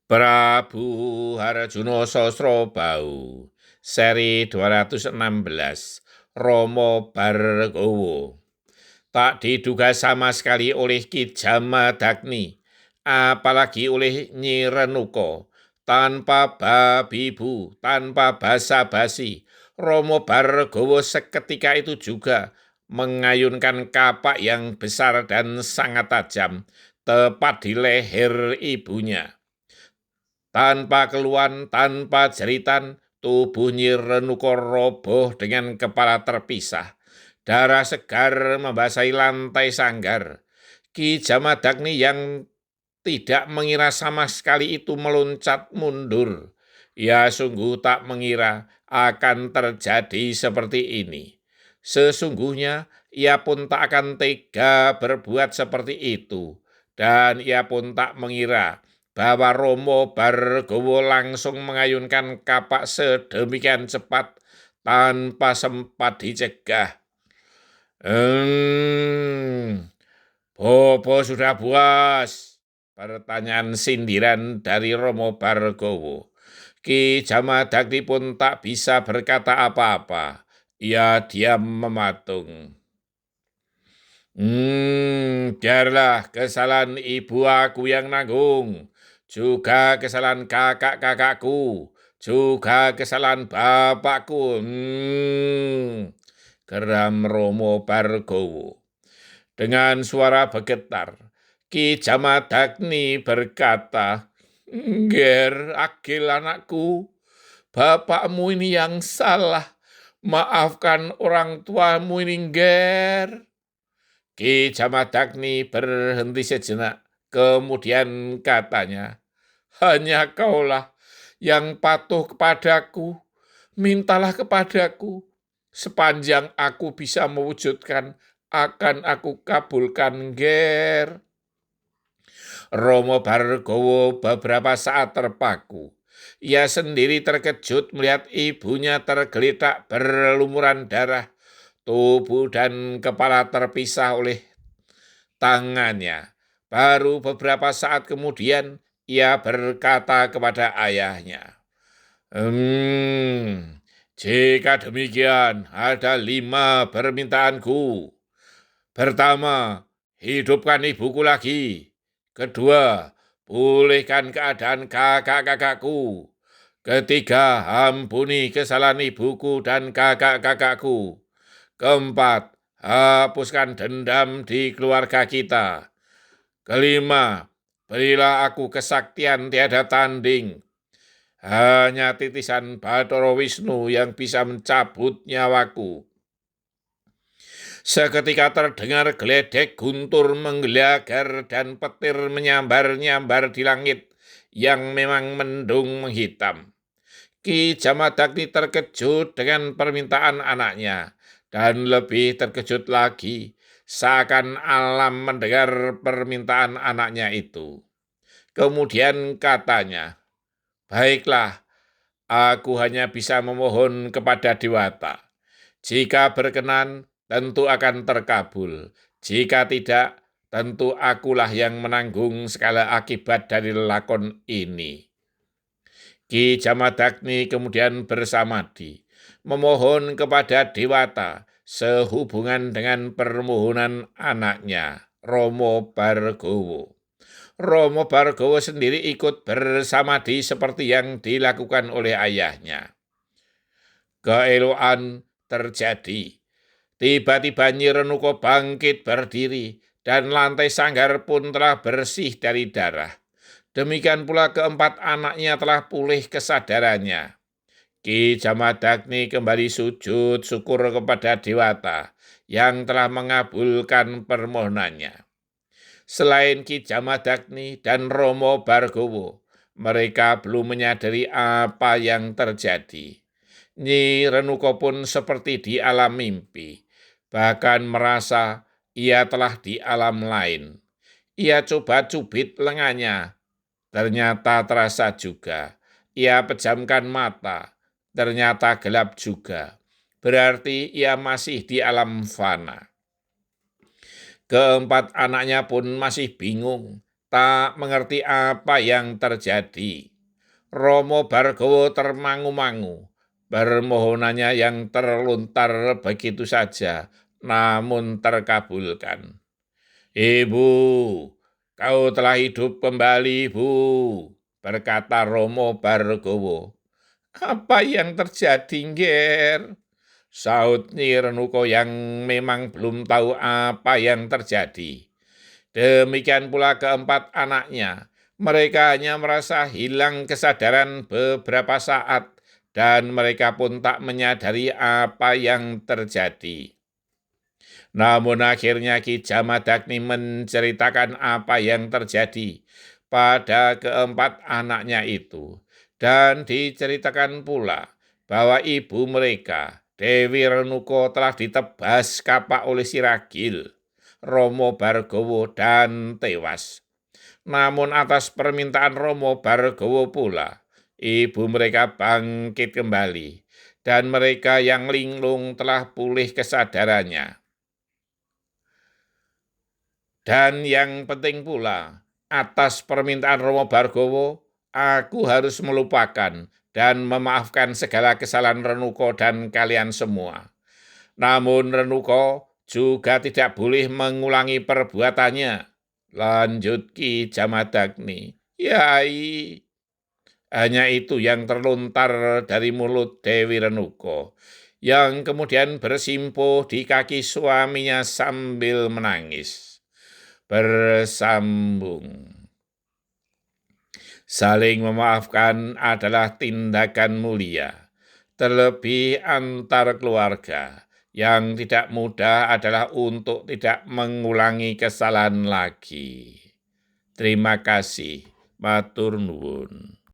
Prabu Harjuno Sosrobau, seri 216, Romo Bargowo. Tak diduga sama sekali oleh Ki Jamadagni, apalagi oleh Nyi Renuko. Tanpa babibu, tanpa basa-basi, Romo Bargowo seketika itu juga mengayunkan kapak yang besar dan sangat tajam, tepat di leher ibunya. Tanpa keluhan, tanpa jeritan, tubuh Nyi Renuko roboh dengan kepala terpisah. Darah segar membasahi lantai sanggar. Ki Jamadagni yang tidak mengira sama sekali itu meloncat mundur. Ia sungguh tak mengira akan terjadi seperti ini. Sesungguhnya ia pun tak akan tega berbuat seperti itu. Dan ia pun tak mengira bahwa Romo Bargowo langsung mengayunkan kapak sedemikian cepat tanpa sempat dicegah. Bobo sudah puas? Pertanyaan sindiran dari Romo Bargowo. Ki Jamadagni pun tak bisa berkata apa-apa. Ia diam mematung. Biarlah kesalahan ibu aku yang nanggung, juga kesalahan kakak-kakakku, juga kesalahan bapakku. Geram Romo Bargowo. Dengan suara bergetar, Ki Jamadagni berkata, "Ngger, Agil anakku, bapakmu ini yang salah. Maafkan orang tuamu ini, Ngger." Ki Jamadagni berhenti sejenak, kemudian katanya, "Hanya kaulah yang patuh kepadaku, mintalah kepadaku. Sepanjang aku bisa mewujudkan, akan aku kabulkan, Nger." Romo Bargowo beberapa saat terpaku. Ia sendiri terkejut melihat ibunya tergeletak berlumuran darah, tubuh dan kepala terpisah oleh tangannya. Baru beberapa saat kemudian ia berkata kepada ayahnya, "Jika demikian, ada 5 permintaanku. Pertama, hidupkan ibuku lagi. Kedua, pulihkan keadaan kakak-kakakku. Ketiga, ampuni kesalahan ibuku dan kakak-kakakku. Keempat, hapuskan dendam di keluarga kita. Kelima, berilah aku kesaktian tiada tanding. Hanya titisan Bathara Wisnu yang bisa mencabut nyawaku." Seketika terdengar geledek guntur menggelegar dan petir menyambar-nyambar di langit yang memang mendung menghitam. Ki Jamadagni terkejut dengan permintaan anaknya, dan lebih terkejut lagi seakan alam mendengar permintaan anaknya itu. Kemudian katanya, "Baiklah, aku hanya bisa memohon kepada Dewata. Jika berkenan, tentu akan terkabul. Jika tidak, tentu akulah yang menanggung segala akibat dari lakon ini." Ki Jamadagni kemudian bersamadi, memohon kepada Dewata sehubungan dengan permohonan anaknya, Romo Bargowo. Romo Bargowo sendiri ikut bersamadi seperti yang dilakukan oleh ayahnya. Keelokan terjadi. Tiba-tiba Nyi Renuko bangkit berdiri, dan lantai sanggar pun telah bersih dari darah. Demikian pula keempat anaknya telah pulih kesadarannya. Ki Jamadagni kembali sujud syukur kepada Dewata yang telah mengabulkan permohonannya. Selain Ki Jamadagni dan Romo Bargowo, mereka belum menyadari apa yang terjadi. Nyi Renuko pun seperti di alam mimpi, bahkan merasa ia telah di alam lain. Ia coba cubit lengannya, ternyata terasa juga. Ia pejamkan mata, ternyata gelap juga. Berarti ia masih di alam fana. Keempat anaknya pun masih bingung. tak mengerti apa yang terjadi. Romo Bargowo termangu-mangu, permohonannya yang terluntar begitu saja, namun terkabulkan. Ibu, kau telah hidup kembali, Bu, berkata Romo Bargowo. Apa yang terjadi, Nger? Sahut Nyi Renuko yang memang belum tahu apa yang terjadi. Demikian pula keempat anaknya. Mereka hanya merasa hilang kesadaran beberapa saat dan mereka pun tak menyadari apa yang terjadi. Namun akhirnya Ki Jamadagni menceritakan apa yang terjadi pada keempat anaknya itu. Dan diceritakan pula bahwa ibu mereka, Dewi Renuko, telah ditebas kapak oleh si Ragil, Romo Bargowo, dan tewas. Namun atas permintaan Romo Bargowo pula, ibu mereka bangkit kembali, dan mereka yang linglung telah pulih kesadarannya. Dan yang penting pula, atas permintaan Romo Bargowo, aku harus melupakan dan memaafkan segala kesalahan Renuko dan kalian semua. Namun Renuko juga tidak boleh mengulangi perbuatannya. Lanjut Ki Jamadagni. Yai, hanya itu yang terlontar dari mulut Dewi Renuko, yang kemudian bersimpuh di kaki suaminya sambil menangis. Bersambung. Saling memaafkan adalah tindakan mulia, terlebih antar keluarga. Yang tidak mudah adalah untuk tidak mengulangi kesalahan lagi. Terima kasih, matur nuwun.